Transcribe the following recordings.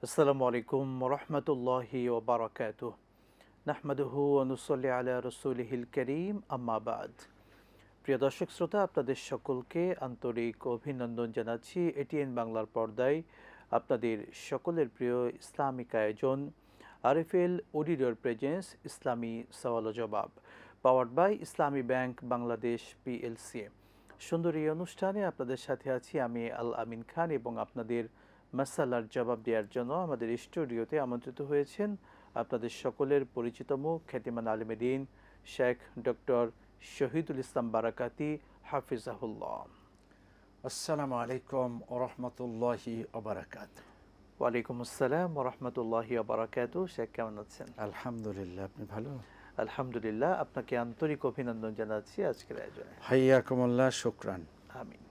আসসালামু আলাইকুম রহমতুল্লাহি ও বারাকাতুহ। নাহমাদুহু ওয়া নুসাল্লি আলা রাসূলিহিল কারীম, আম্মা বাদ। প্রিয় দর্শক শ্রোতা, আপনাদের সকলকে আন্তরিক অভিনন্দন জানাচ্ছি এটিএন বাংলার পর্দায় আপনাদের সকলের প্রিয় ইসলামিক আয়োজন আরএফএল অডিটর প্রেজেন্স ইসলামী সওয়াল ও জবাব, powered by Islami bank Bangladesh PLC. সুন্দর এই অনুষ্ঠানে আপনাদের সাথে আছি আমি আল আমিন খান, এবং আপনাদের মাসালার জবাব দেওয়ার জন্য আমাদের স্টুডিওতে আমন্ত্রিত হয়েছেন আপনাদের সকলের পরিচিত মুখ খ্যাতিমান আলেম দ্বীন শেখ ডক্টর শহীদুল ইসলাম বারাকাতি হাফিজাহুল্লাহ। আসসালামু আলাইকুম ওরহমতুল্লাহি ওবারাকাতুহু। ওয়ালাইকুম আসসালাম ওরহমতুল্লাহি ওবারাকাতুহু। শেখ, কেমন আছেন? আলহামদুলিল্লাহ, আপনি ভালো? আলহামদুলিল্লাহ, আপনাকে আন্তরিক অভিনন্দন জানাচ্ছি আজকের আয়োজনে। হাইয়াকুমুল্লাহ, শুকরান। আমিন।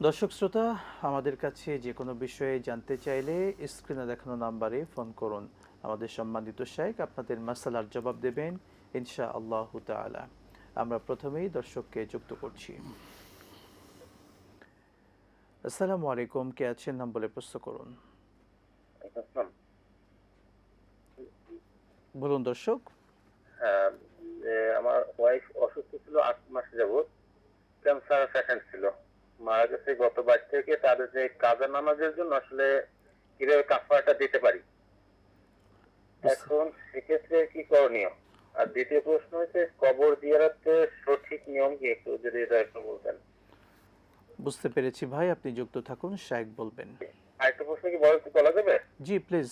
দর্শক শ্রোতা, আমাদের কাছে যে কোনো বিষয়ে জানতে চাইলে স্ক্রিনে দেখানো নাম্বারে ফোন করুন। আমাদের সম্মানিত শেখ আপনাদের মাসালার জবাব দেবেন ইনশা আল্লাহ তাআলা। আমরা প্রথমেই দর্শককে যুক্ত করছি। আসসালামু আলাইকুম, কে আছেন নাম বলে প্রশ্ন করুন। বলুন দর্শক। হ্যাঁ, আমার ওয়াইফ অসুস্থ ছিল 8 মাস যাবত। ক্যান্সার পেশেন্ট ছিল, মারা গেছে গত 22 থেকে। তাদের যে কাজা নামাজের জন্য আসলে কিভাবে কাফারাটা দিতে পারি, এখন সেক্ষেত্রে কি করণীয়? আর দ্বিতীয় প্রশ্ন হচ্ছে কবর জিয়ারতের সঠিক নিয়ম কি, একটু যদি এটা একটু বলতেন। বুঝতে পেরেছি ভাই, আপনি যুক্ত থাকুন, শেখ বলবেন। আরেকটা প্রশ্ন কি বলা যাবে? জি প্লিজ।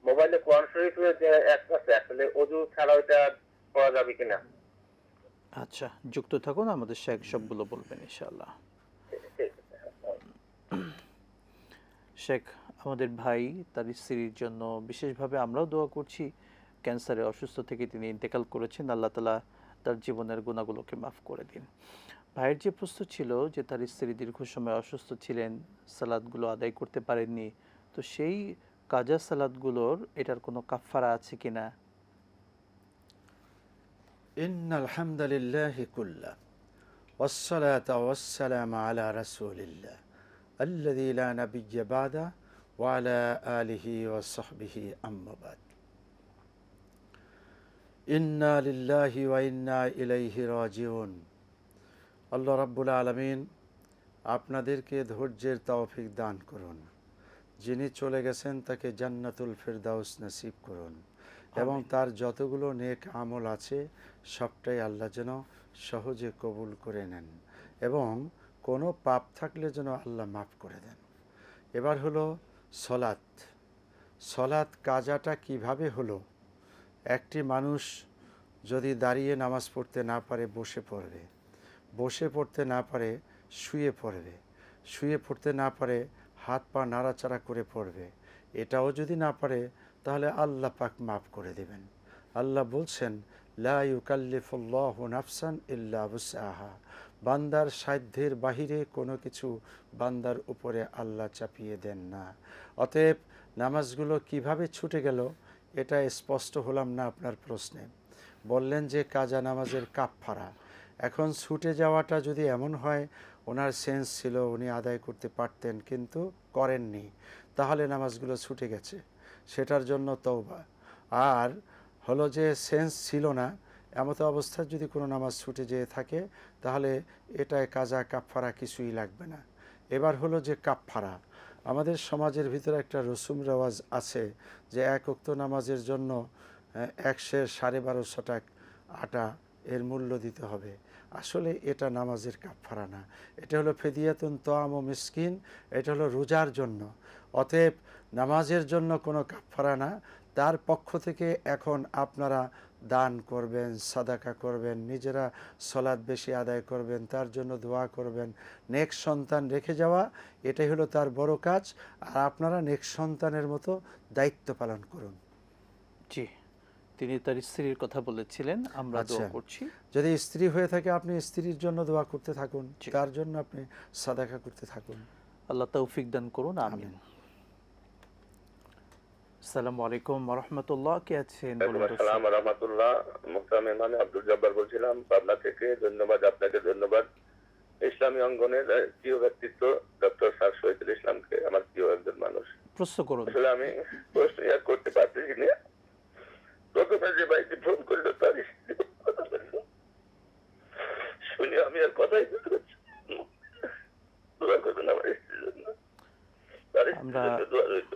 মোবাইলে কোরআন শরীফের যে অ্যাপ আছে, আসলে ওযু ছাড়া ওইটা করা যাবে কিনা? আচ্ছা, যুক্ত থাকুন, আমাদের শেখ সবগুলো বলবেন ইনশাআল্লাহ। শেখ, আমাদের ভাই তার স্ত্রীর জন্য বিশেষভাবে আমরাও দোয়া করছি। ক্যান্সারে অসুস্থ থেকে তিনি ইন্তেকাল করেছেন, আল্লাহ তাআলা তার জীবনের গুনাহগুলোকে মাফ করে দিন। ভাইয়ের যে প্রশ্ন ছিল যে তার স্ত্রী দীর্ঘ সময় অসুস্থ ছিলেন, সালাদগুলো আদায় করতে পারেননি, তো সেই কাজা সালাদগুলোর এটার কোনো কাফফারা আছে কিনা? ইন্নাল হামদুলিল্লাহি কুল্লাহ ওয়াসসালাতু ওয়াসসালামু আলা রাসূলিল্লাহ আল্লাযী লা নাবিয়্যা বাদা ওয়া আলা আলিহি ওয়া সাহবিহি আম্মা বাদ। ইন্না লিল্লাহি ওয়া ইন্না ইলাইহি রাজিউন। আল্লাহ রাব্বুল আলামিন আপনাদেরকে ধৈর্যের তৌফিক দান করুন। যিনি চলে গেছেন তাকে জান্নাতুল ফিরদাউস নসিব করুন, এবং তার যতগুলো নেক আমল আছে সবটাই আল্লাহ যেন সহজে কবুল করে নেন, এবং কোনো পাপ থাকলে যেন আল্লাহ মাফ করে দেন। এবার হলো সলাত। সলাত কাজাটা কিভাবে হলো? একটি মানুষ যদি দাঁড়িয়ে নামাজ পড়তে না পারে বসে পড়বে, বসে পড়তে না পারে শুয়ে পড়বে, শুয়ে পড়তে না পারে হাত পা নাড়াচাড়া করে পড়বে। এটাও যদি না পারে তাহলে আল্লাহ পাক মাফ করে দেবেন। আল্লাহ বলছেন, লা ইউকাল্লিফুল্লাহু নাফসান ইল্লা বুসআহা। বান্দার সাধ্যের বাহিরে কোনো কিছু বান্দার উপরে আল্লাহ চাপিয়ে দেন না। অতএব নামাজগুলো কিভাবে ছুটে গেল এটা স্পষ্ট হলাম না আপনার প্রশ্নে। বললেন যে কাজা নামাজের কাফফারা। এখন ছুটে যাওয়াটা যদি এমন হয় ওনার সেন্স ছিল, উনি আদায় করতে পারতেন কিন্তু করেননি, তাহলে নামাজগুলো ছুটে গেছে, সেটার জন্য তওবা। আর হলো যে সেন্স ছিল না, এমতো অবস্থায় যদি কোনো নামাজ ছুটে যেয়ে থাকে তাহলে এটায় কাজা কাফফারা কিছুই লাগবে না। এবার হলো যে কাফফারা। আমাদের সমাজের ভিতরে একটা রসুম রেওয়াজ আছে যে এক ওয়াক্ত নামাজের জন্য 1250 টাকা আটা এর মূল্য দিতে হবে। আসলে এটা নামাজের কাফফারা না, এটা হলো ফিদিয়াতুন তাআম ও মিসকিন, এটা হলো রোজার জন্য। অতএব নামাজের জন্য কোনো কাফফারা না। তার পক্ষ থেকে এখন আপনারা দান করবেন, সাদাকা করবেন, নিজেরা সলাৎ বেশি আদায় করবেন, তার জন্য দোয়া করবেন। নেক্সট সন্তান রেখে যাওয়া এটাই হলো তার বড় কাজ, আর আপনারা নেক্সট সন্তানের মতো দায়িত্ব পালন করুন। জি, তিনি তার স্ত্রীর কথা বলেছিলেন, আমরা দোয়া করছি। যদি স্ত্রী হয়ে থাকে আপনি স্ত্রীর জন্য দোয়া করতে থাকুন, তার জন্য আপনি সাদাকা করতে থাকুন। আল্লাহ তৌফিক দান করুন, আমিন। আসসালামু আলাইকুম ওয়া রাহমাতুল্লাহ, কে আছেন? আসসালামু আলাইকুম ওয়া রাহমাতুল্লাহ। মুহতারাম মেহমান আব্দুল জব্বার বলছিলাম পাবনা থেকে। ধন্যবাদ আপনাকে, ধন্যবাদ ইসলামী অঙ্গনের প্রিয় ব্যক্তিত্ব ডক্টর স্যার শহীদুল ইসলামকে আমার প্রিয় একজন মানুষ। প্রশ্ন করুন। আসলে আমি প্রশ্ন করতে পারতেছি না। প্রথমে যে ভাইটি ফোন করলো তার কথা বললো, শুনে আমি আর কথাই বলতে পারছি না। দোয়া করবেন আমার স্ত্রীর জন্য, তার স্ত্রীর জন্য দোয়া রইল।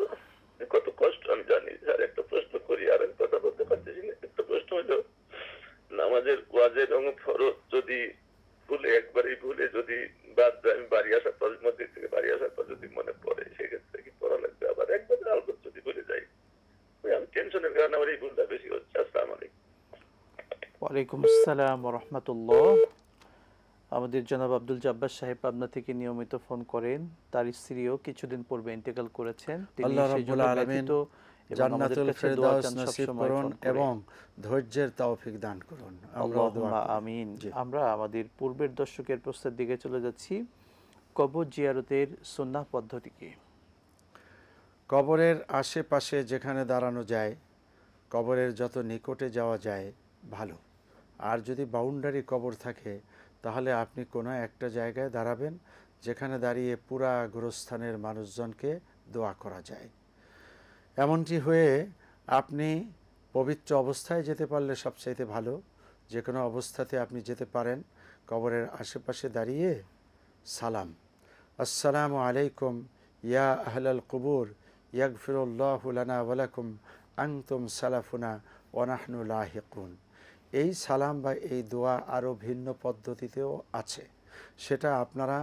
কত কষ্ট আমি জানি। আর একটা প্রশ্ন করি, আর আমি কথা বলতে পারতেছি না। একটা প্রশ্ন হলো, নামাজের ওয়াজের এবং ফরজ যদি একবারই ভুলে যদি বাদ দেয়, আমি বাড়ি আসার পর, মসজিদ থেকে বাড়ি আসার পর যদি মনে পড়ে, সেক্ষেত্রে কি পড়া লাগবে? আবার একবার আলবত যদি ভুলে যাই, আমি টেনশনের কারণে আমার এই ভুলটা বেশি হচ্ছে। আসসালামু আলাইকুম। ওয়ালাইকুম আসসালাম ওয়া রাহমাতুল্লাহ। আমাদের জনাব আব্দুল জব্বার সাহেব পাবনা থেকে নিয়মিত ফোন করেন। তার স্ত্রীও কিছুদিন পূর্বে ইন্তেকাল করেছেন। তিনি আল্লাহ সেই জন্য রাব্বুল আলামিন ব্যথিত এবং আমাদের জান্নাতুল কাছে দোয়া ফেরদাউস চান নসিব সবসময় করুন ফোন করে। এবং ধৈর্যের তৌফিক দান করুন। আমরা দোয়া আল্লাহুম্মা করি। আমিন। জি। আমরা আমাদের পূর্বের দর্শকের প্রশ্নের দিকে চলে যাচ্ছি। কবর জিয়ারতের সুন্নাহ পদ্ধতি কি? কবরের আশেপাশে যেখানে দাঁড়ানো যায়, কবরের যত নিকটে যাওয়া যায় ভালো। আর যদি বাউন্ডারি কবর থাকে, তাহলে আপনি কোনো একটা জায়গায় দাঁড়াবেন যেখানে দাঁড়িয়ে পুরা গোরস্থানের মানুষজনকে দোয়া করা যায়। এমনটি হয়ে আপনি পবিত্র অবস্থায় যেতে পারলে সবচাইতে ভালো। যে কোনো অবস্থাতে আপনি যেতে পারেন। কবরের আশেপাশে দাঁড়িয়ে সালাম, আসসালামু আলাইকুম ইয়া আহলাল কুবুর ইয়াগফিরুল্লাহু লানা ওয়া লাকুম আনতুম সালাফুনা ওয়া নাহনু লাহিকুন। এই সালাম বা এই দোয়া আরও ভিন্ন পদ্ধতিতেও আছে। সেটা আপনারা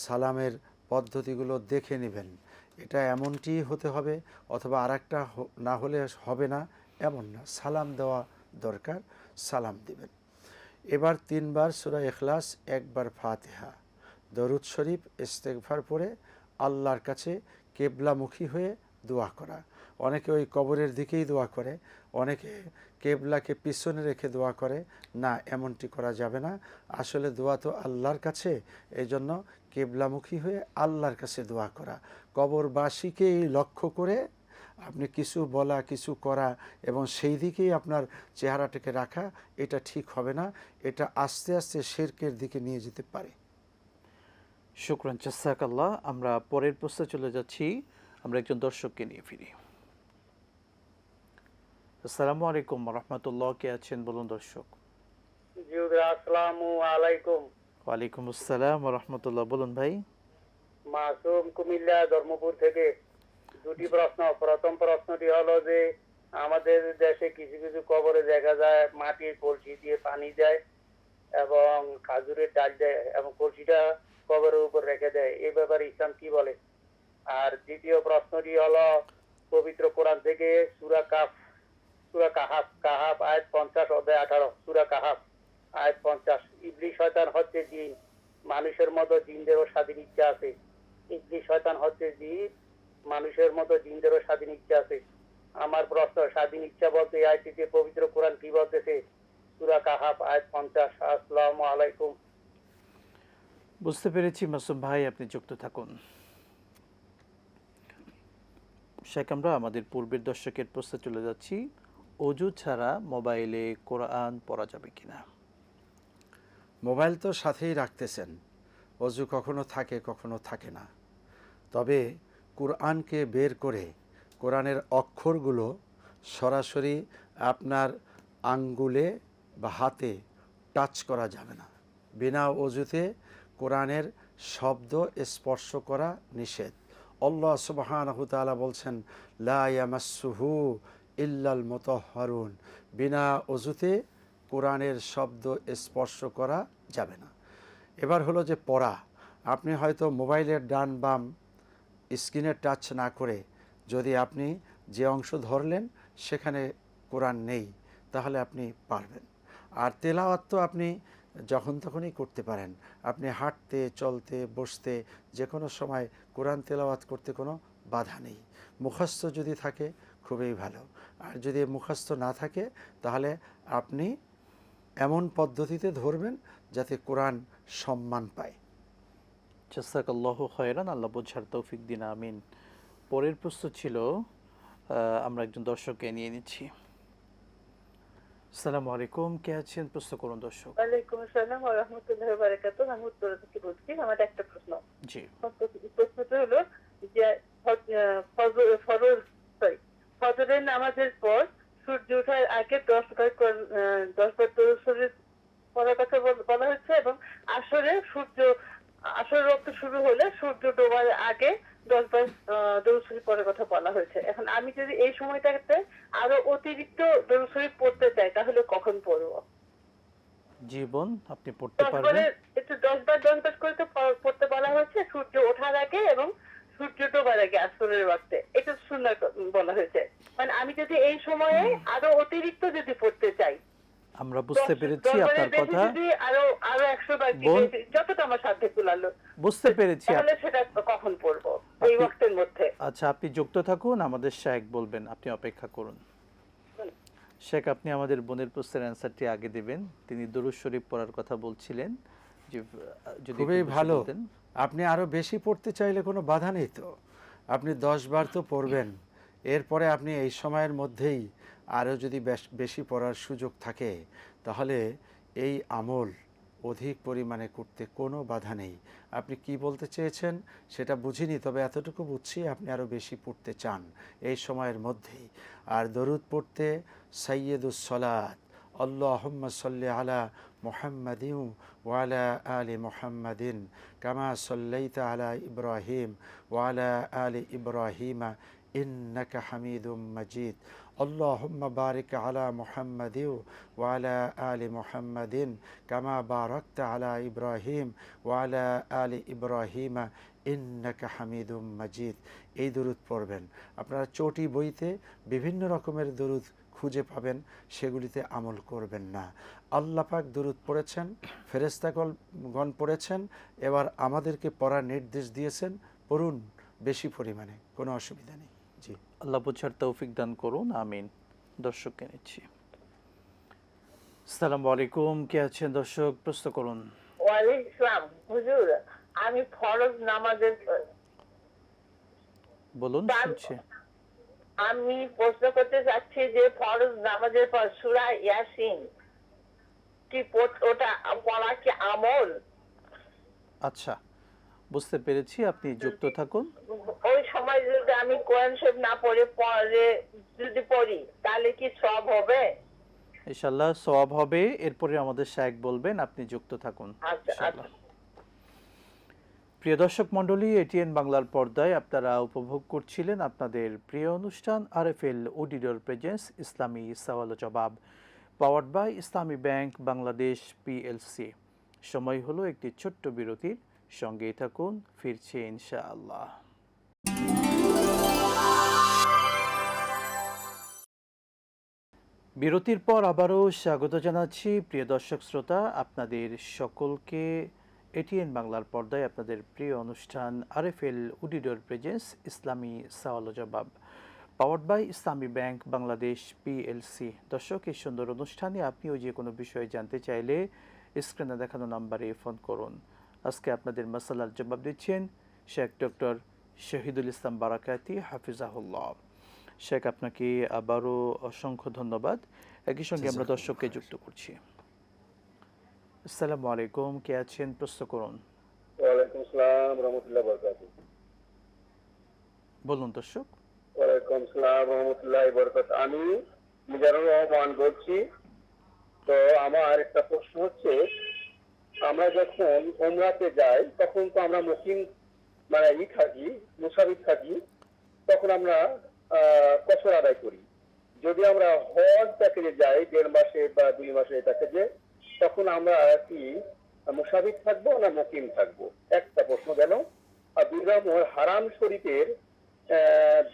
সালামের পদ্ধতিগুলো দেখে নেবেন। এটা এমনটি হতে হবে, অথবা আরেকটা না হলে হবে না এমন না। সালাম দেওয়া দরকার, সালাম দিবেন। এবার 3 বার সূরা ইখলাস, 1 বার ফাতিহা, দরুদ শরীফ, ইস্তেগফার পড়ে আল্লাহর কাছে কেবলামুখী হয়ে দোয়া করা। অনেকে ওই কবরের দিকেই দোয়া করে, অনেকে কেবলাকে পিছনে রেখে দোয়া করে। না, এমনটি করা যাবে না। আসলে দোয়া তো আল্লাহর কাছে, এই জন্য কেবলামুখী হয়ে আল্লাহর কাছে দোয়া করা। কবরবাসীকেই লক্ষ্য করে আপনি কিছু বলা, কিছু করা এবং সেই দিকেই আপনার চেহারাটাকে রাখা, এটা ঠিক হবে না। এটা আস্তে আস্তে শিরকের দিকে নিয়ে যেতে পারে। শুকরান, জাযাকাল্লাহ। আমরা পরের প্রশ্নে চলে যাচ্ছি। আমরা একজন দর্শককে নিয়ে ফিরি। আসসালামু আলাইকুম ওয়া রাহমাতুল্লাহ। কে আছেন বলুন দর্শক? জি আসসালামু আলাইকুম। ওয়ালাইকুম আসসালাম ওয়া রাহমাতুল্লাহ। বলুন ভাই। মাসুম, কুমিল্লা ধর্মপুর থেকে। দুটি প্রশ্ন। প্রথম প্রশ্নটি হলো যে আমাদের দেশে কিছু কিছু কবরে দেখা যায় মাটির কলসি দিয়ে পানি দেয় এবং খাজুরের ডাল দেয় এবং কলসিটা কবরের উপর রেখে দেয়। এই ব্যাপারে ইসলাম কি বলে? আর দ্বিতীয় প্রশ্নটি হলো পবিত্র কোরআন থেকে সূরা কাহাফ আয়াত 50 অধ্যায় 18, সূরা কাহাফ আয়াত 50। ইবলিস শয়তান হচ্ছে জিন, মানুষের মতো জিনদেরও স্বাধীন ইচ্ছা আছে। ইবলিস শয়তান হচ্ছে জিন, মানুষের মতো জিনদেরও স্বাধীন ইচ্ছা আছে। আমার প্রশ্ন, স্বাধীন ইচ্ছা বলতে এই আয়াতটিতে পবিত্র কোরআন কি বলতেছে? সূরা কাহাফ আয়াত 50। আসসালামু আলাইকুম। বুঝতে পেরেছি মাসুম ভাই, আপনি যুক্ত থাকুন। শেখ, আমরা আমাদের পূর্বের দর্শকের প্রশ্নে চলে যাচ্ছি। অজু ছাড়া মোবাইলে কোরআন পড়া যাবে কিনা? মোবাইল তো সাথেই রাখতেছেন, অজু কখনো থাকে কখনো থাকে না। তবে কোরআনকে বের করে কোরআনের অক্ষরগুলো সরাসরি আপনার আঙ্গুলে বা হাতে টাচ করা যাবে না। বিনা অজুতে কোরআনের শব্দ স্পর্শ করা নিষেধ। আল্লাহ সুবহানাহু তাআলা বলছেন, লা ইয়ামাসসুহু ইল্লাল মুতাহহারুন। বিনা অজুতে কোরআনের শব্দ স্পর্শ করা যাবে না। এবার হলো যে পড়া। আপনি হয়তো মোবাইলের ডান বাম স্ক্রিনে টাচ না করে যদি আপনি যে অংশ ধরলেন সেখানে কোরআন নেই, তাহলে আপনি পারবেন। আর তেলাওয়াত তো আপনি যখন তখনই করতে পারেন। আপনি হাঁটতে, চলতে, বসতে যে কোনো সময় কোরআন তেলাওয়াত করতে কোনো বাধা নেই। মুখস্থ যদি থাকে খুবই ভালো। আর যদি মুখস্থ না থাকে তাহলে আপনি এমন পদ্ধতিতে ধরবেন যাতে কোরআন সম্মান পায়। জাযাকাল্লাহু খায়রান। আল্লাহ বোঝার তৌফিক দিন, আমিন। পরের প্রশ্ন ছিল, আমরা একজন দর্শককে নিয়ে নিচ্ছি। আসসালামু আলাইকুম, কে আছেন? প্রশ্ন করুন দর্শক। ওয়ালাইকুম আসসালাম ওয়া রাহমাতুল্লাহি ওয়া বারাকাতুহু। আমি উত্তরা থেকে বলছি। আমার একটা প্রশ্ন। জি। প্রশ্নটা হলো যে ফজরের নামাজের পর সূর্য ওঠার আগে 10 বার দরুদ শরীফ পড়ার কথা বলা হচ্ছে এবং আসরের রক্ত শুরু হলে সূর্য ডোবার আগে 10 বার দরুদ শরীফ পড়ার কথা বলা হয়েছে। এখন আমি যদি এই সময়টাতে আরো অতিরিক্ত দরুদ শরীফ পড়তে চাই তাহলে কখন পড়বো? জীবন আপনি পড়তে 10 পারবেন। বারের একটু 10 বার করে তো পড়তে বলা হয়েছে সূর্য ওঠার আগে এবং সূর্য ডোবার আগে আসরের ওয়াক্তে। এটা সুন্নাত বলা হয়েছে। মানে আমি যদি এই সময়ে আরো অতিরিক্ত যদি পড়তে চাই, আমরা বুঝতে পেরেছি 10 আপনার বারের বেশি কথা। যদি আরো 100 বার বোন, যতটা আমার সাধ্যে কুলালো, বুঝতে পেরেছি তাহলে সেটা কখন পড়বো? এই আপনি- ওয়াক্তের মধ্যে। আচ্ছা, আপনি যুক্ত থাকুন, আমাদের শেখ বলবেন, আপনি অপেক্ষা করুন। শেখ, আপনি আমাদের বোনের প্রশ্নের অ্যান্সারটি আগে দেবেন। তিনি দরুদ শরীফ পড়ার কথা বলছিলেন, যে যদি খুবই একটু বেশি ভালো। বলতেন। আপনি আরও বেশি পড়তে চাইলে কোনো বাধা নেই তো, আপনি 10 বার তো পড়বেন। এরপরে আপনি এই সময়ের মধ্যেই আরও যদি বেশি পড়ার সুযোগ থাকে তাহলে এই আমল অধিক পরিমাণে করতে কোনো বাধা নেই। আপনি কি বলতে চেয়েছেন সেটা বুঝিনি, তবে এতটুকু বুঝছি আপনি আরও বেশি পড়তে চান এই সময়ের মধ্যেই। আর দরুদ পড়তে সাইয়্যিদুস সালাত আল্লাহুম্মা সাল্লি আলা মুহাম্মাদিন ওয়া আলা আলি মুহাম্মাদিন কামা সাল্লাইতা আলা ইব্রাহিম ওয়া আলা আলি ইব্রাহিমা ইন্নাকা হামিদুম মাজিদ আল্লাহুম্মা বারিক আলা মুহাম্মাদিন ওয়া আলা আলি মুহাম্মাদিন কামা বারাকতা আলা ইব্রাহিম ওয়া আলা আলি ইব্রাহিমা ইন্নাকা হামিদুম মাজিদ। এই দরুদ পড়বেন। আপনারা চটি বইতে বিভিন্ন রকমের দরুদ খুঁজে পাবেন, সেগুলিতে আমল করবেন না। আল্লাহ পাক দরুদ পড়েছেন, ফেরেশতাগণ পড়েছেন, এবার আমাদেরকে পড়ার নির্দেশ দিয়েছেন, পড়ুন বেশি পরিমাণে, কোনো অসুবিধা নেই। জি, আল্লাহ বুঝার তৌফিক দান করুন, আমিন। দর্শককে নিচ্ছি। আসসালামু আলাইকুম, কে আছেন দর্শক? প্রশ্ন করুন। ওয়ালাইকুম আসসালাম। হুজুর, আমি ফরজ নামাজের বলুন, শুনছি। আমি প্রশ্ন করতে চাচ্ছি যে ফরজ নামাজের পর সূরা ইয়াসিন কি ওটা পড়া কি আমল? আচ্ছা, বুঝতে পেরেছি, আপনি যুক্ত থাকুন। ওই সময় যদি আমি কোরআন শরীফ না পড়ে যদি পড়ি তাহলে কি সওয়াব হবে? ইনশাআল্লাহ সওয়াব হবে। এরপরে আমাদের শেখ বলবেন, আপনি যুক্ত থাকুন আচ্ছা ইনশাআল্লাহ। প্রিয় দর্শক মণ্ডলী, এটিএন বাংলার পর্দায় আপনারা উপভোগ করছিলেন আপনাদের প্রিয় অনুষ্ঠান আরএফএল অডিটর প্রেজেন্স ইসলামী সওয়াল ও জবাব, powered by Islami bank Bangladesh PLC. সময় হলো একটি ছোট্ট বিরতির, সঙ্গেই থাকুন, ফিরছে ইনশাআল্লাহ। বিরতির পর আবারও স্বাগত জানাচ্ছি প্রিয় দর্শক শ্রোতা আপনাদের সকলকে এটিএন বাংলার পর্দায় আপনাদের প্রিয় অনুষ্ঠান আরএফএল অডিটর প্রেজেন্স ইসলামী সওয়াল ও জবাব, powered by Islami bank Bangladesh PLC. দর্শক, এই সুন্দর অনুষ্ঠানে আপনিও যে কোনো বিষয়ে জানতে চাইলে স্ক্রিনে দেখানো নাম্বারে ফোন করুন। আজকে আপনাদের মাসালার জবাব দিচ্ছেন শেখ ডক্টর শহীদুল ইসলাম বারাকাতি হাফিজাহুল্লাহ। শেখ, আপনাকে আবারও অসংখ্য ধন্যবাদ। একই সঙ্গে আমরা দর্শককে যুক্ত করছি। আসসালামু আলাইকুম, কে আছেন? প্রশ্ন করুন। ওয়ালাইকুম আসসালাম রহমতুল্লাহ বরকাতুহু। বলুন দর্শক। ওয়ালাইকুম আসসালাম রহমতুল্লাহ বরকাতুহু। আমি মিজানুর রহমান বলছি। তো আমার একটা প্রশ্ন হচ্ছে, আমরা যখন উমরাতে যাই তখন তো আমরা মুকিম মানে থাকি, মুসাফির থাকি, তখন আমরা কসর আদায় করি। যদি আমরা হজ প্যাকেজে যাই 1.5 মাসে বা 2 মাসে প্যাকেজে, তখন আমরা কি মুসাফির থাকবো না মুকিম থাকবো? একটা প্রশ্ন গেল। আর 2 নম্বর, হারাম শরীফের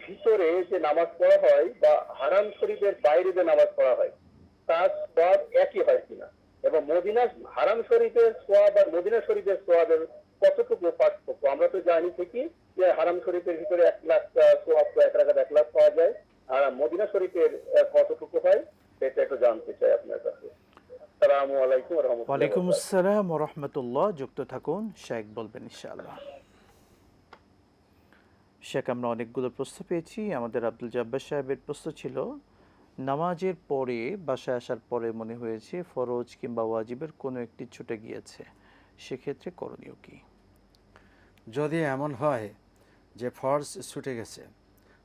ভিতরে যে নামাজ পড়া হয় বা হারাম শরীফের বাইরে যে নামাজ পড়া হয় তার সওয়াব একই হয় কিনা, এবং মদিনা হারাম শরীফের সওয়াব আর মদিনা শরীফের সওয়াবের কতটুকু পার্থক্য? আমরা তো জানি ঠিকই যে হারাম শরীফের ভিতরে 1 লাখ সওয়াব, 1 রাকাত 1 লাখ পাওয়া যায়, আর মদিনা শরীফের কতটুকু হয় সেটা একটু জানতে চাই আপনার কাছে। আসসালামু আলাইকুম ওয়া রাহমাতুল্লাহি। ওয়ালাইকুম আসসালাম ওয়া রাহমাতুল্লাহ। যুক্ত থাকুন, শেখ বলবেন ইনশাআল্লাহ। শেখ, আমরা অনেকগুলো প্রশ্ন পেয়েছি। আমাদের আব্দুল জব্বার সাহেবের প্রশ্ন ছিল নামাজের পরে বাসায় আসার পরে মনে হয়েছে ফরজ কিংবা ওয়াজিবের কোনো একটি ছুটে গিয়েছে, সেক্ষেত্রে করণীয় কি? যদি এমন হয় যে ফরজ ছুটে গেছে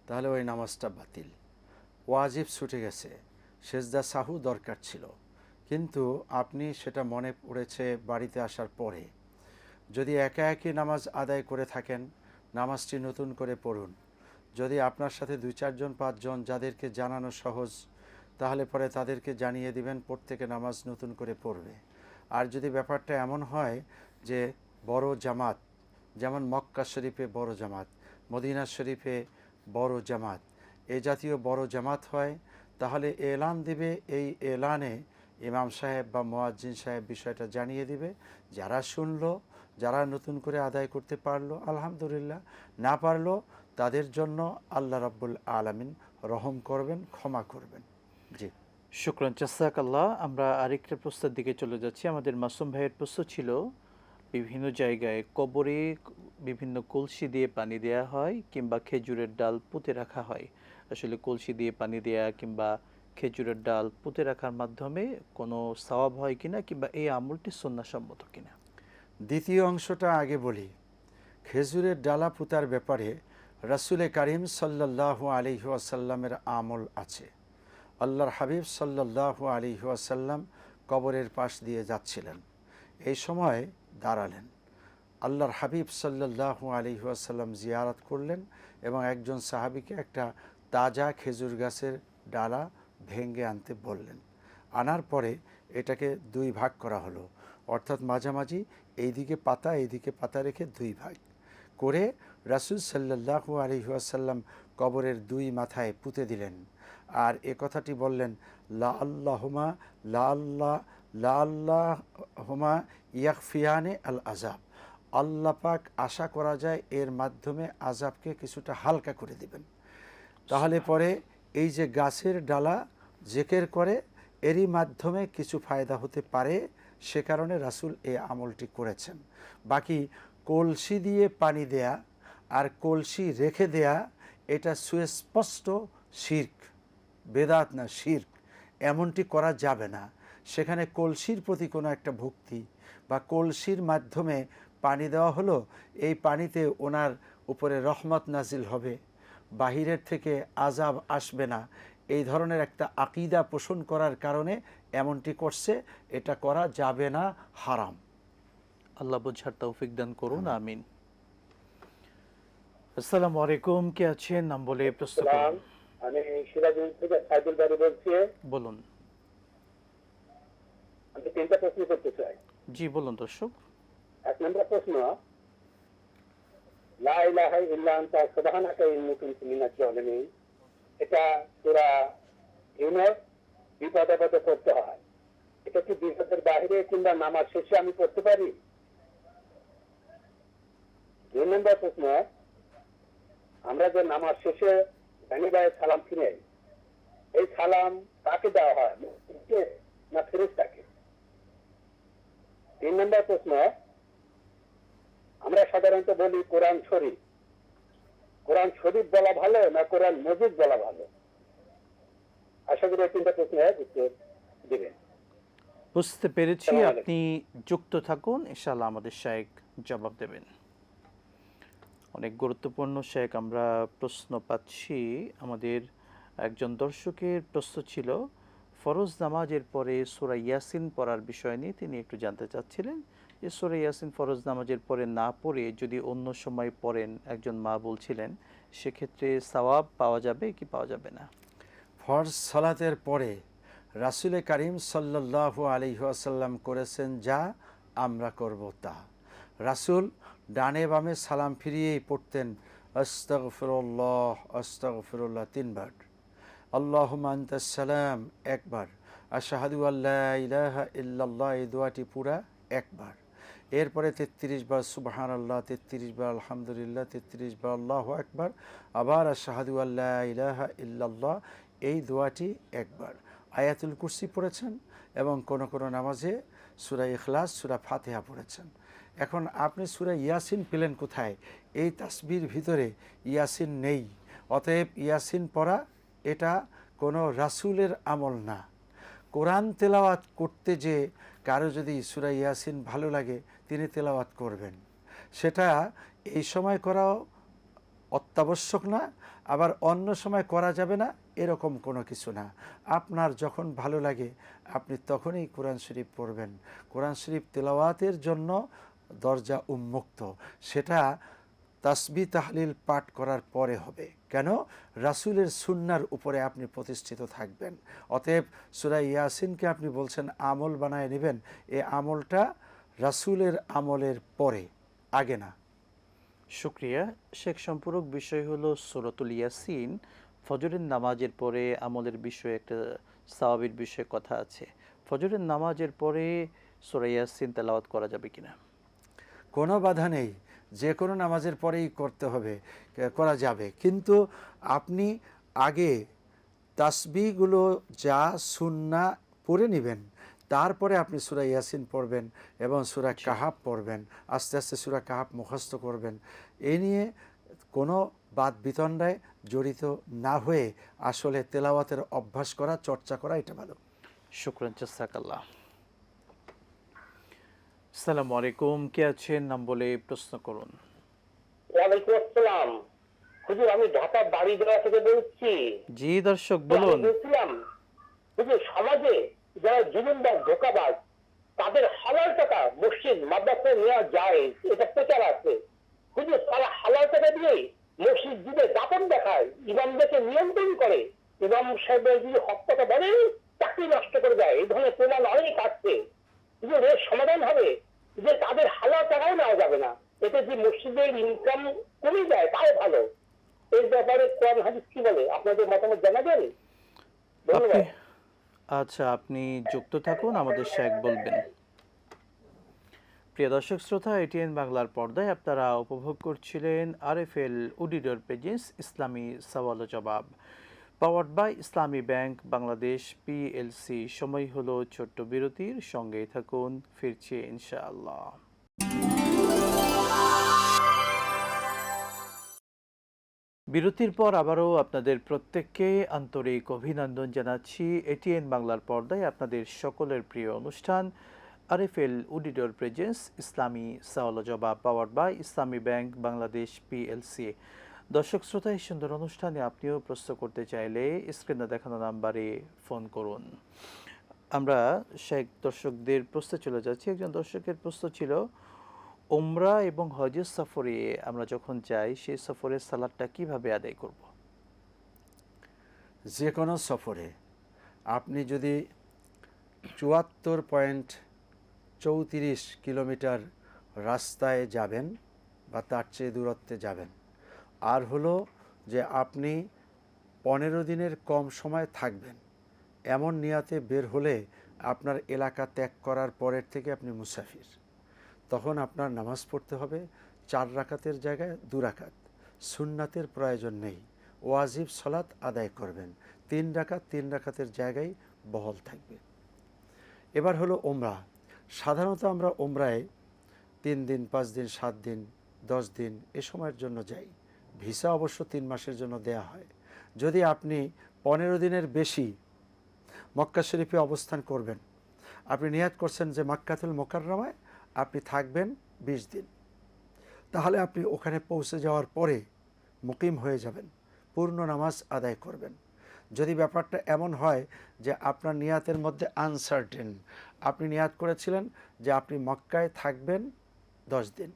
তাহলে ওই নামাজটা বাতিল। ওয়াজিব ছুটে গেছে, সেজদা সাহু দরকার ছিল, কিন্তু আপনি সেটা মনে পড়েছে বাড়িতে আসার পরে। যদি একা একই নামাজ আদায় করে থাকেন, নামাজটি নতুন করে পড়ুন। যদি আপনার সাথে 2-4 জন 5 জন যাদেরকে জানানো সহজ, তাহলে পরে তাদেরকে জানিয়ে দিবেন, প্রত্যেকে নামাজ নতুন করে পড়বে। আর যদি ব্যাপারটা এমন হয় যে বড় জামাত, যেমন মক্কা শরীফে বড় জামাত, মদিনা শরীফে বড় জামাত, এই জাতীয় বড় জামাত হয়, তাহলে এলান দিবে। এই এলানে ইমাম সাহেব বা মুয়াজ্জিন সাহেব বিষয়টা জানিয়ে দিবে। যারা শুনলো, যারা নতুন করে আদায় করতে পারলো আলহামদুলিল্লাহ, না পারলো তাদের জন্য আল্লাহ রাব্বুল আলামিন রহম করবেন, ক্ষমা করবেন। জি, শুকরান, জাযাকাল্লাহ। আমরা আরেকটা প্রশ্নের দিকে চলে যাচ্ছি। আমাদের মাসুম ভাইয়ের প্রশ্ন ছিল, বিভিন্ন জায়গায় কবরে বিভিন্ন কলসি দিয়ে পানি দেয়া হয় কিংবা খেজুরের ডাল পুঁতে রাখা হয়। আসলে কলসি দিয়ে পানি দেয়া কিংবা খেজুরের ডাল পুঁতে রাখার মাধ্যমে কোনো সওয়াব হয় কিনা, কিংবা এই আমলটি সুন্নাহসম্মত কিনা? দ্বিতীয় অংশটা আগে বলি। খেজুরের ডালা পুতার ব্যাপারে রাসূলে কারীম সাল্লাল্লাহু আলাইহি ওয়াসাল্লামের আমল আছে। আল্লাহর হাবিব সাল্লাল্লাহু আলাইহি ওয়াসাল্লাম কবরের পাশ দিয়ে যাচ্ছিলেন, এই সময় দাঁড়ালেন। আল্লাহর হাবিব সাল্লাল্লাহু আলাইহি ওয়াসাল্লাম জিয়ারত করলেন এবং একজন সাহাবীকে একটা তাজা খেজুর গাছের ডালা ভেঙে আনতে বললেন। আনার পরে এটাকে 2 ভাগ করা হলো, অর্থাৎ মাঝামাঝি এইদিকে পাতা রেখে 2 ভাগ করে রাসূল সাল্লাল্লাহু আলাইহি ওয়াসাল্লাম কবরের 2 মাথায় পুঁতে দিলেন। আর এ কথাটি বললেন, লা আল্লাহুমা লা আল্লাহুমা ইয়াগফিয়ানে আল আযাব। আল্লাহ পাক আশা করা যায় এর মাধ্যমে আযাবকে কিছুটা হালকা করে দিবেন। তাহলে পরে এই যে গাছের ডালা জিকির করে, এরই মাধ্যমে কিছু ফায়দা হতে পারে, সে কারণে রাসূল এই আমলটি করেছেন। বাকি কলসি দিয়ে পানি দেয়া আর কলসি রেখে দেয়া, এটা সুস্পষ্ট শিরক, বেদাত না শিরক। এমনটি করা যাবে না। সেখানে কলসির প্রতি কোনো একটা ভক্তি বা কলসির মাধ্যমে পানি দেওয়া হলো, এই পানিতে ওনার উপরে রহমত নাজিল হবে, বাহিরের থেকে আযাব আসবে না, এই ধরনের একটা আকীদা পোষণ করার কারণে এমনটি করছে। এটা করা যাবে না, হারাম। আল্লাহ বোঝার তৌফিক দান করুন, আমিন। আসসালামু আলাইকুম, কে আছেন? নাম বলে প্রশ্ন করুন। আমি সিরাজগঞ্জ থেকে সাইদুল বাড়ি বলছি। বলুন। আমি 3টা প্রশ্ন করতে চাই। জি বলুন দর্শক। 1 নম্বর প্রশ্ন, লা ইলাহা ইল্লা আনতা সুবহানাকা ইন্নী কুনতু মিনাজ জালিমিন, এটা সূরা ইউনূস বিপদে আপদে পড়তে হয়। এটা কি বিপদের বাইরে কিংবা নামাজ শেষে আমি পড়তে পারি? 2 নম্বর প্রশ্ন, আমরা যে নামাজ শেষে ডানি বায়ে সালাম ফিরাই, এই সালাম কাকে দেওয়া হয়, মুসলিমকে না ফেরেশতাকে? 3 নম্বর প্রশ্ন, আমরা সাধারণত বলি কোরআন শরীফ, কোরআন শরীফ বলা ভালো না কোরআন মজিদ বলা ভালো? আশা করি 3টা প্রশ্নের উত্তর দিবেন। বুঝতে পেরেছি, আপনি যুক্ত থাকুন, ইনশাআল্লাহ আমাদের শায়েখ জবাব দেবেন। অনেক গুরুত্বপূর্ণ শায়েখ আমরা প্রশ্ন পাচ্ছি। আমাদের একজন দর্শকের প্রশ্ন ছিল, ফরজ নামাজের পরে সূরা ইয়াসিন পড়ার বিষয় নিয়ে তিনি একটু জানতে চাচ্ছিলেন যে সূরা ইয়াসিন ফরজ নামাজের পরে না পড়ে যদি অন্য সময় পড়েন, একজন মা বলছিলেন, সেক্ষেত্রে সওয়াব পাওয়া যাবে কি পাওয়া যাবে না? ফরজ সালাতের পরে রাসূলে কারীম সাল্লাল্লাহু আলাইহি ওয়াসাল্লাম করেছেন যা, আমরা করব তা। রাসূল ডানে বামে সালাম ফিরিয়েই পড়তেন আস্তাগফিরুল্লাহ আস্তাগফিরুল্লাহ 3 বার, আল্লাহুম্মা আনতাস সালাম 1 বার, আশহাদু আল্লা ইলাহা ইল্লাল্লাহ এই দোয়াটি পুরা 1 বার। এরপরে 33 বার সুবহানাল্লাহ, 33 বার আলহামদুলিল্লাহ, 33 বার আল্লাহু আকবার, আবার আশহাদু আল্লা ইলাহা ইল্লাল্লাহ এই দোয়াটি 1 বার। আয়াতুল কুরসি পড়েছেন এবং কোন কোন নামাজে সূরা ইখলাস, সূরা ফাতিহা পড়েছেন। এখন আপনি সূরা ইয়াসিন পেলেন কোথায়? এই তাসবির ভিতরে ইয়াসিন নেই, অতএব ইয়াসিন পড়া এটা কোনো রাসূলের আমল না। কোরআন তেলাওয়াত করতে যে কারো যদি সূরা ইয়াসিন ভালো লাগে তিনি তেলাওয়াত করবেন, সেটা এই সময় করাও অত্যাবশ্যক না, আবার অন্য সময় করা যাবে না এরকম কোনো কিছু না। আপনার যখন ভালো লাগে আপনি তখনই কোরআন শরীফ পড়বেন। কোরআন শরীফ তেলাওয়াতের জন্য দরজা উন্মুক্ত, সেটা তাসবিহ তাহলিল পাঠ করার পরে হবে। কেন? রাসূলের সুন্নার উপরে আপনি প্রতিষ্ঠিত থাকবেন। অতএব সূরা ইয়াসিনকে আপনি বলছেন আমল বানায় নেবেন, এই আমলটা রাসূলের আমলের পরে, আগে না। শুক্রিয়া শেখ। সম্পূরক বিষয় হলো সূরাতুল ইয়াসিন ফজরের নামাজের পরে আমলের বিষয়ে একটা সাওয়াবের বিষয়ে কথা আছে। ফজরের নামাজের পরে সূরা ইয়াসিন তেলাওয়াত করা যাবে কিনা? কোনো বাধা নেই, যে কোনো নামাজের পরেই করতে হবে, করা যাবে। কিন্তু আপনি আগে তাসবিহগুলো যা সুন্না পড়ে নেবেন, তারপরে আপনি সূরা ইয়াসিন পড়বেন এবং সূরা কাহাফ পড়বেন, আস্তে আস্তে সূরা কাহাফ মুখস্থ করবেন। এই নিয়ে কোনো বাদ বিতণ্ডায় জড়িত না হয়ে আসলে তেলাওয়াতের অভ্যাস করা, চর্চা করা, এটা ভালো। শুকরান, জাযাকাল্লাহ। আসসালামু আলাইকুম, কে আছেন? নাম বলে প্রশ্ন করুন। ওয়ালাইকুম আসসালাম। হুজুর, আমি ঢাকা বাড়িগড়া থেকে বলছি। জি দর্শক বলুন। বলছিলাম হুজুর, সমাজে যারা জুলুমবাজ, ধোঁকাবাজ, তাদের হালাল টাকা মসজিদ মাদ্রাসায় নেওয়া যায়, এটা প্রচার আছে। হুজুর, তারা হালাল টাকা দিয়ে মসজিদ দিতে দাপন দেখায়, ইমামদেরকে নিয়ন্ত্রণ করে। ইমাম সাহেবের যদি হক কথা বলেন চাকরি নষ্ট করে দেয়, এই ধরনের প্রমাণ অনেক আছে। হুজুর, এর সমাধান হবে যে তাদের হালাল টাকাও নেওয়া যাবে না, এতে যে মসজিদের ইনকাম কমে যায় তাও ভালো। এর ব্যাপারে কোরআন হাদিস কি বলে, আপনাদের মতামত জানাবেন? ধন্যবাদ। আচ্ছা, আপনি যুক্ত থাকুন, আমাদের শেখ বলবেন। প্রিয় দর্শক শ্রোতা, এটিএন বাংলার পর্দায় আপনারা উপভোগ করছিলেন আরএফএল অডিটর পেজেস ইসলামী সওয়াল ও জবাব, powered by Islami bank Bangladesh PLC. সময় হলো ছোট্ট বিরতির, সঙ্গেই থাকুন, ফিরছি ইনশাআল্লাহ। বিরতির পর আবারও আপনাদের প্রত্যেককে আন্তরিক অভিনন্দন জানাচ্ছি। এটিএন বাংলার পর্দায় আপনাদের সকলের প্রিয় অনুষ্ঠান আরএফএল অডিটর প্রেজেন্স ইসলামী সওয়াল ও জবাব, powered by Islami bank Bangladesh PLC. দর্শক শ্রোতা, এই সুন্দর অনুষ্ঠানে আপনিও প্রশ্ন করতে চাইলে স্ক্রিনে দেখানো নাম্বারে ফোন করুন। আমরা শেখ দর্শকদের প্রশ্নে চলে যাচ্ছি। একজন দর্শকের প্রশ্ন ছিল, উমরা এবং হজের সফরে আমরা যখন যাই সেই সফরের সালাতটা কিভাবে আদায় করব? যে কোনো সফরে আপনি যদি 74.34 কিলোমিটার রাস্তায় যাবেন বা তার চেয়ে দূরত্বে যাবেন, আর হলো যে আপনি 15 দিনের কম সময় থাকবেন, এমন নিয়াতে বের হলে আপনার এলাকা ত্যাগ করার পরের থেকে আপনি মুসাফির, তখন আপনার নামাজ পড়তে হবে 4 রাকাতের জায়গায় 2 রাকাত। সুন্নাতের প্রয়োজন নেই, ওয়াজিব সালাত আদায় করবেন, 3 রাকাত 3 রাকাতের জায়গায় বহল থাকবে। এবার হলো ওমরা। সাধারণত আমরা ওমরায় 3 দিন, 5 দিন, 7 দিন, 10 দিন এ সময়ের জন্য যাই। ভিসা অবশ্য 3 মাসের জন্য দেয়া হয়। যদি আপনি 15 দিনের বেশি মক্কা শরীফে অবস্থান করবেন, আপনি নিয়াত করছেন যে মক্কাতুল মুকাররমায় আপনি থাকবেন 20 দিন, তাহলে আপনি ওখানে পৌঁছে যাওয়ার পরে মুকিম হয়ে যাবেন, পূর্ণ নামাজ আদায় করবেন। যদি ব্যাপারটা এমন হয় যে আপনার নিয়াতের মধ্যে আনসার্টেন, আপনি নিয়াত করেছিলেন যে আপনি মক্কায় থাকবেন 10 দিন,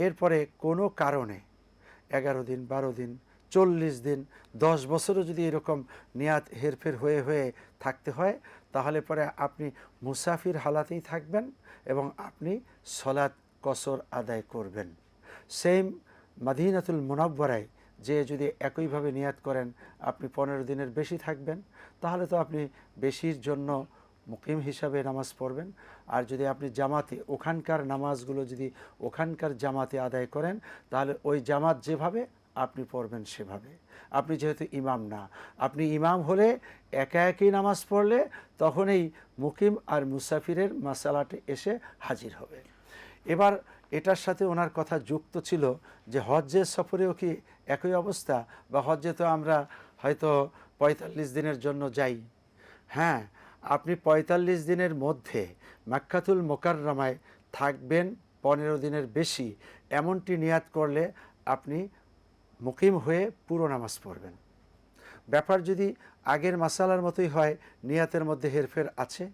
এরপরে কোনো কারণে 11 দিন, 12 দিন, 40 দিন, 10 বছরও যদি এরকম নিয়াত হেরফের হয়ে হয়ে থাকতে হয়, তাহলে পরে আপনি মুসাফির হালাতেই থাকবেন এবং আপনি সলাত কসর আদায় করবেন। সেম মদিনাতুল মুনাওয়ারায় যে যদি একইভাবে নিয়াত করেন আপনি 15 দিনের বেশি থাকবেন, তাহলে তো আপনি বেশির জন্য মুকিম হিসাবে নামাজ পড়বেন। আর যদি আপনি জামাতে ওখানকার নামাজগুলো যদি ওখানকার জামাতে আদায় করেন, তাহলে ওই জামাত যেভাবে আপনি পড়বেন সেভাবে। আপনি যেহেতু ইমাম না, আপনি ইমাম হলে একা একই নামাজ পড়লে তখনই মুকিম আর মুসাফিরের মাসালাটি এসে হাজির হবে। এবার এটার সাথে ওনার কথা যুক্ত ছিল যে হজ্জের সফরেও কি একই অবস্থা, বা হজ্জে তো আমরা হয়তো 45 দিনের জন্য যাই। হ্যাঁ, আপনি 45 দিনের মধ্যে মাক্কাতুল মোকাররমায় থাকবেন 15 দিনের বেশি, এমনটি নিয়াত করলে আপনি মুকিম হয়ে পুরো নামাজ পড়বেন। ব্যাপার যদি আগের মাসালার মতোই হয়, নিয়াতের মধ্যে হেরফের আছে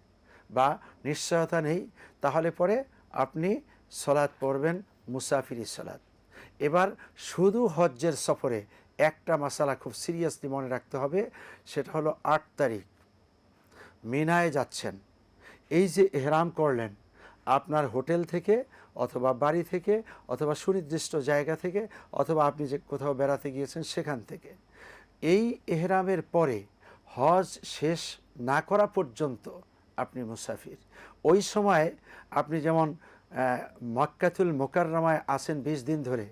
বা নিশ্চয়তা নেই, তাহলে পরে আপনি সলাৎ পড়বেন মুসাফিরি সলাৎ। এবার শুধু হজ্জের সফরে একটা মাসালা খুব সিরিয়াসলি মনে রাখতে হবে, সেটা হলো 8 তারিখ মিনায় যাচ্ছেন। এই যে এহরাম করলেন, আপনার হোটেল থেকে অথবা বাড়ি থেকে অথবা সুনির্দিষ্ট জায়গা থেকে অথবা আপনি যে কোথাও বেড়াতে গিয়েছেন সেখান থেকে, এই এহরামের পরে হজ শেষ না করা পর্যন্ত আপনি মুসাফির। ওই সময় আপনি যেমন মক্কাতুল মোকাররমায় আছেন 20 দিন ধরে,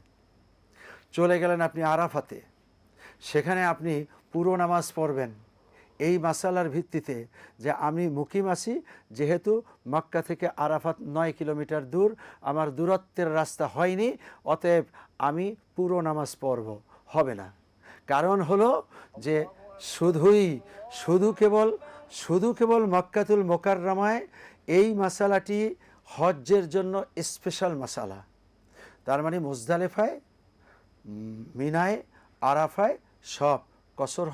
চলে গেলেন আপনি আরাফাতে, সেখানে আপনি পুরো নামাজ পড়বেন এই মাসালার ভিত্তিতে যে আমি মুকিম আছি, যেহেতু মক্কা থেকে আরাফাত 9 কিলোমিটার দূর, আমার দূরত্বের রাস্তা হয়নি, অতএব আমি পুরো নামাজ পড়ব, হবে না। কারণ হলো যে শুধু কেবল মক্কাতুল মোকাররমায় এই মাসালাটি হজ্জের জন্য স্পেশাল মাসালা। তার মানে মুজদালেফায়, মিনায়, আরাফায় সব কসর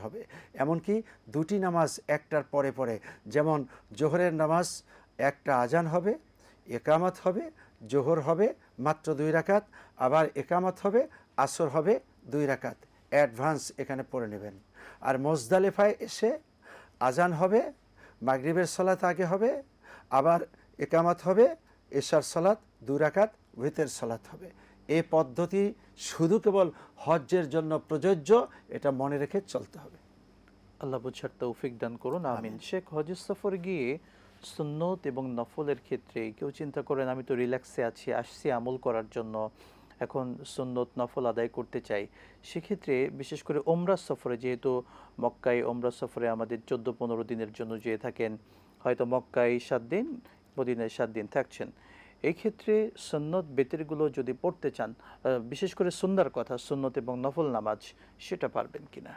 হবে। এমনকি দুটি নামাজ একটার পরে পরে, যেমন জোহরের নামাজ একটা আজান হবে, একামত হবে, জোহর হবে মাত্র 2 রাকাত, আবার একামত হবে, আসর হবে 2 রাকাত, অ্যাডভান্স এখানে পড়ে নেবেন। আর মুজদালেফায় এসে আজান হবে, মাগরিবের সালাত আগে হবে, আবার একামত হবে, এশার সালাত 2 রাকাত, ভিতর সালাত হবে। এই পদ্ধতি শুধু কেবল হজ্জের জন্য প্রযোজ্য, এটা মনে রেখে চলতে হবে। আল্লাহ বুঝার তৌফিক দান করুন, আমিন। শেখ, হজের সফর গিয়ে সুন্নত এবং নফলের ক্ষেত্রে কেউ চিন্তা করেন আমি তো রিল্যাক্সে আসছি আমল করার জন্য, এখন সুন্নত নফল আদায় করতে চাই, সেক্ষেত্রে বিশেষ করে ওমরা সফরে, যেহেতু মক্কায় ওমরা সফরে আমাদের 14-15 দিনের জন্য যেয়ে থাকেন, হয়তো মক্কায় 7 দিন, মদিনায় 7 দিন থাকছেন, এই ক্ষেত্রে সুন্নত বেতেরগুলো যদি পড়তে চান, বিশেষ করে সুন্নার কথা, সুন্নত এবং নফল নামাজ, সেটা পারবেন কিনা?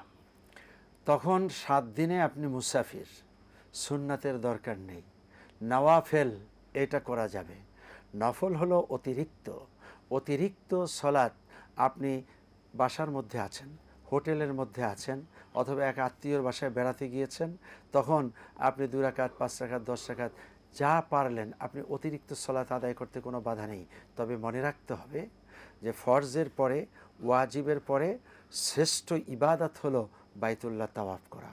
তখন 7 দিনে আপনি মুসাফির, সুন্নাতের দরকার নেই। নওয়াফেল এটা করা যাবে। নফল হলো অতিরিক্ত সলাৎ। আপনি বাসার মধ্যে আছেন, হোটেলের মধ্যে আছেন, অথবা এক আত্মীয়র বাসায় বেড়াতে গিয়েছেন, তখন আপনি 2 রাকাত, 5 রাকাত, 10 রাকাত যা পারলেন আপনি অতিরিক্ত সলাৎ আদায় করতে কোনো বাধা নেই। তবে মনে রাখতে হবে যে ফরজের পরে, ওয়াজিবের পরে শ্রেষ্ঠ ইবাদত হলো বাইতুল্লাহ তাওয়াফ করা।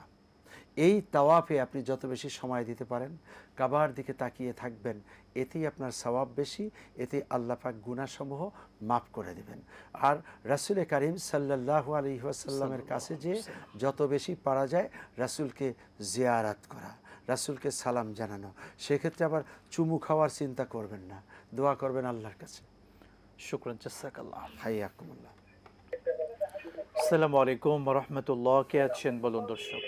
এই তাওয়াফে আপনি যত বেশি সময় দিতে পারেন, কাবার দিকে তাকিয়ে থাকবেন, এতেই আপনার সওয়াব বেশি, এতে আল্লাহ পাক গুনাহসমূহ মাফ করে দেবেন। আর রাসূল করিম সাল্লাল্লাহু আলাইহি ওয়াসাল্লামের কাছে যে যত বেশি পারা যায় রাসূলকে জিয়ারাত করা, রাসূলকে সালাম জানানো, সেক্ষেত্রে আবার চুমু খাওয়ার চিন্তা করবেন না, দোয়া করবেন আল্লাহর কাছে। শুকরান, জাযাকাল্লাহ। হাইয়াকুমুল্লাহ। আসসালামু আলাইকুম ওয়া রাহমাতুল্লাহ। কে আছেন বলুন দর্শক?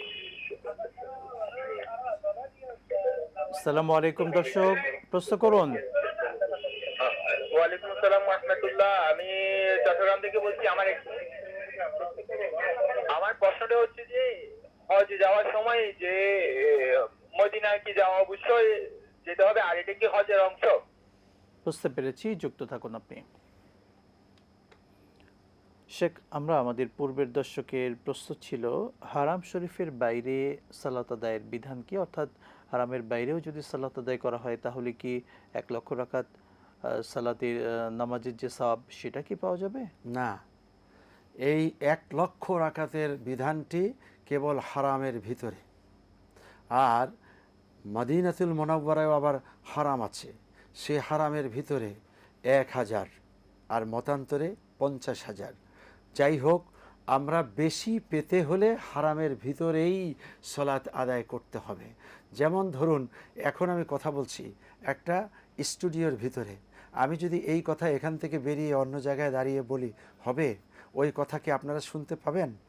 আসসালামু আলাইকুম দর্শক, প্রশ্ন করুন। ওয়ালাইকুম আসসালাম ওয়া রাহমাতুল্লাহ। আমি চট্টগ্রাম থেকে বলছি। আমার প্রশ্নটা হচ্ছে যে হজ যাওয়ার সময় যে মদিনায় কি যাওয়া অবশ্যই যেতে হবে, আর এটা কি হজের অংশ? বুঝতে পেরেছি, যুক্ত থাকুন আপনি। শেখ, আমরা আমাদের পূর্বের দর্শকের প্রশ্ন ছিল হারাম শরীফের বাইরে সালাত আদায়ের বিধান কি, অর্থাৎ হারামের বাইরেও যদি সালাত আদায় করা হয় তাহলে কি 1 লক্ষ রাকাত সালাতের নামাজের যে সওয়াব সেটা কি পাওয়া যাবে? না, এই 1 লক্ষ রাকাতের বিধানটি কেবল হারামের ভিতরে। আর মদিনাতুল মুনাওয়ারায় আবার হারাম আছে, সে হারামের ভিতরে 1000 আর মতান্তরে 50,000। যাই হোক, আমরা বেশি পেতে হলে হারামের ভিতরেই সলাত আদায় করতে হবে। যেমন ধরুন, এখন আমি কথা বলছি একটা স্টুডিওর ভিতরে, আমি যদি এই কথা এখান থেকে বেরিয়ে অন্য জায়গায় দাঁড়িয়ে বলি, হবে? ওই কথা কি আপনারা শুনতে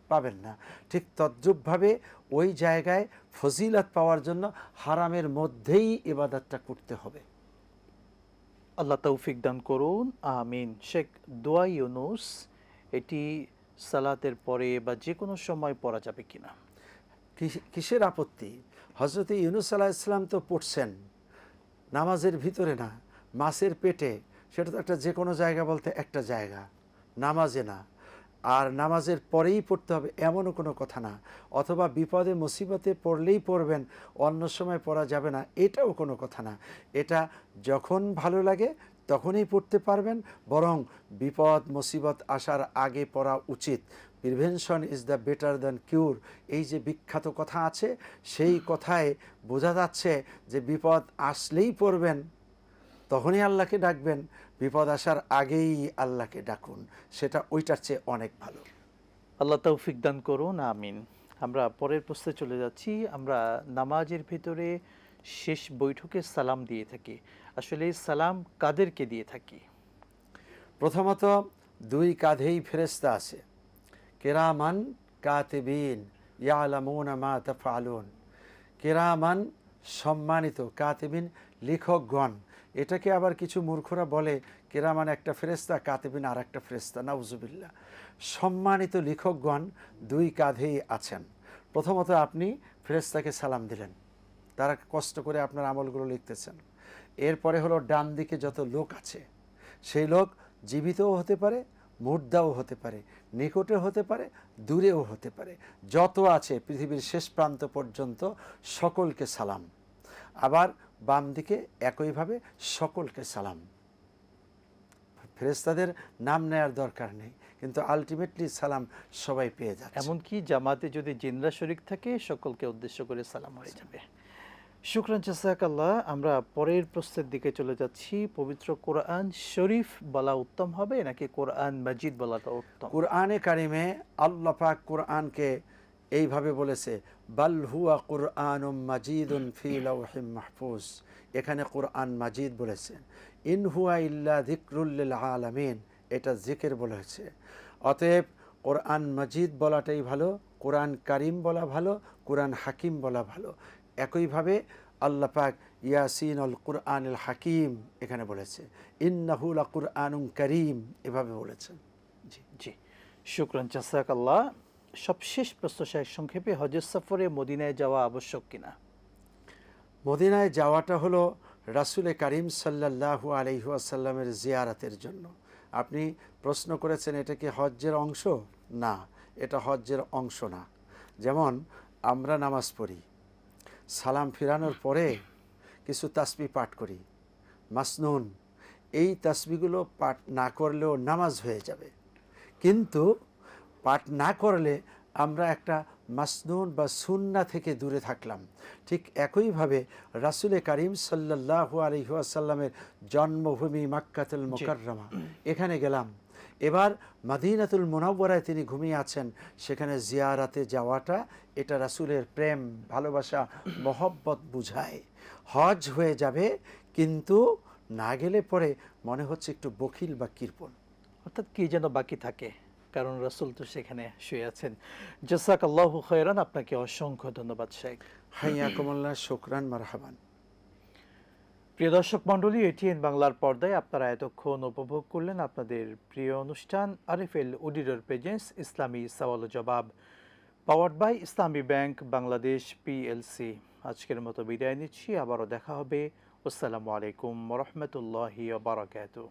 পাবেন না। ঠিক তদ্রূপভাবে ওই জায়গায় ফজিলত পাওয়ার জন্য হারামের মধ্যেই ইবাদতটা করতে হবে। আল্লাহ তৌফিক দান করুন, আমিন। শেখ, দোয়া ইউনুস, এটি সালাতের পরে বা যে কোনো সময় পড়া যাবে কিনা? কিসের আপত্তি? হজরত ইউনূস আলাইহিস সালাম তো পড়ছেন নামাজের ভিতরে না, মাছের পেটে। সেটা তো একটা যে কোনো জায়গা বলতে একটা জায়গা, নামাজে না। আর নামাজের পরেই পড়তে হবে এমনও কোনো কথা না, অথবা বিপদে মুসিবতে পড়লেই পড়বেন, অন্য সময় পড়া যাবে না, এটাও কোনো কথা না। এটা যখন ভালো লাগে তখনই পড়তে পারবেন, বরং বিপদ মুসিবত আসার আগে পড়া উচিত। Prevention is the better than cure, এই যে বিখ্যাত কথা আছে, সেই কথায় বোঝা যাচ্ছে যে বিপদ আসলেই পড়বেন, তখনই আল্লাহকে ডাকবেন, বিপদ আসার আগেই আল্লাহকে ডাকুন, সেটা ওইটার চেয়ে অনেক ভালো। আল্লাহ তৌফিক দান করুন, আমিন। আমরা পরের প্রশ্নে চলে যাচ্ছি। আমরা নামাজের ভিতরে শেষ বৈঠকে সালাম দিয়ে থাকি, আসলে এই সালাম কাদেরকে দিয়ে থাকি? প্রথমত দুই কাঁধেই ফেরেশতা আছে, কিরামান কাতিবিন ইয়ালামুনা মা তাফআলুন। কিরামান সম্মানিত, কাতিবিন লেখকগণ। এটাকে আবার কিছু মূর্খরা বলে কিরামান একটা ফেরেশতা, কাতিবিন আর একটা ফেরেশতা, নাউজুবিল্লাহ। সম্মানিত লেখকগণ দুই কাঁধেই আছেন। প্রথমত আপনি ফেরেশতাকে সালাম দিলেন, তারা কষ্ট করে আপনার আমলগুলো লিখতেছেন। এরপরে হলো ডান দিকে যত লোক আছে, সেই লোক জীবিতও হতে পারে, মুর্দাও হতে পারে, নিকটে হতে পারে, দূরেও হতে পারে, যত আছে পৃথিবীর শেষ প্রান্ত পর্যন্ত সকলকে সালাম। আবার বাম দিকে একইভাবে সকলকে সালাম। ফেরেশতাদের নাম নেয়ার দরকার নেই, কিন্তু আলটিমেটলি সালাম সবাই পেয়ে যাচ্ছে। এমনকি জামাতে যদি জিনরা শরীক থাকে সকলকে উদ্দেশ্য করে সালাম হয়ে যাবে। শুকরান জাযাকাল্লাহ। আমরা পরের প্রশ্নের দিকে চলে যাচ্ছি। পবিত্র কোরআন শরীফ বলা উত্তম হবে নাকি কোরআন মাজিদ বলাটা উত্তম? কুরআনে কারিমে আল্লাহ পাক কোরআনকে এইভাবে বলেছে, বাল হুয়া কুরআনুম মাজিদুন ফি লাওহিম মাহফুজ। এখানে কোরআন মাজিদ বলেছেন। ইন হুয়া ইল্লা যিকরুল লিল আলামিন, এটা জিকির বলেছে। অতএব কোরআন মাজিদ বলাটাই ভালো, কোরআন কারিম বলা ভালো, কোরআন হাকিম বলা ভালো। একইভাবে আল্লাহ পাক ইয়াসিন আল কুরআনুল হাকিম এখানে বলেছে, ইন্নাহু লা কুরআনুন কারীম এভাবে বলেছেন। জি জি, শুকরান জাযাকাল্লাহ। সবশেষ প্রশ্ন শেষ সংক্ষেপে, হজের সফরে মদিনায় যাওয়া আবশ্যক কিনা? মদিনায় যাওয়াটা হলো রাসূলে কারীম সাল্লাল্লাহু আলাইহি ওয়াসাল্লামের জিয়ারাতের জন্য। আপনি প্রশ্ন করেছেন এটা কি হজ্জের অংশ? না, এটা হজ্জের অংশ না। যেমন আমরা নামাজ পড়ি, সালাম ফিরানোর পরে কিছু তাসবিহ পাঠ করি, মাসনুন, এই তাসবিহগুলো পাঠ না করলেও নামাজ হয়ে যাবে। কিন্তু পাঠ না করলে আমরা একটা মাসনুন বা সুন্না থেকে দূরে থাকলাম। ঠিক একইভাবে রাসূলে কারীম সাল্লাল্লাহু আলাইহি ওয়াসাল্লামের জন্মভূমি মাক্কাতুল মুকাররমা, এখানে গেলাম। এবার মদিনাতুল মুনাওয়ারায় তিনি ঘুমিয়ে আছেন, সেখানে জিয়ারাতে যাওয়াটা এটা রাসূলের প্রেম, ভালোবাসা, মহব্বত বুঝায়। হজ হয়ে যাবে, কিন্তু না গেলে পরে মনে হচ্ছে একটু বখিল বা কৃপণ, অর্থাৎ কি যেন বাকি থাকে, কারণ রাসূল তো সেখানে শুয়ে আছেন। জাযাকাল্লাহু খায়রান, আপনাকে অসংখ্য ধন্যবাদ শেখ। হাইয়াকুমুল্লাহ, শুকরান, মারহাবান। প্রিয় দর্শক মণ্ডলী, এটিএন বাংলার পর্দায় আপনারা এতক্ষণ উপভোগ করলেন আপনাদের প্রিয় অনুষ্ঠান আরএফএল অডিটর প্রেজেন্স ইসলামী সওয়াল ও জবাব, powered by Islami bank Bangladesh PLC. আজকের মতো বিদায় নিচ্ছি, আবারও দেখা হবে। আসসালামু আলাইকুম ওয়া রাহমাতুল্লাহি ওয়া বারাকাতুহু।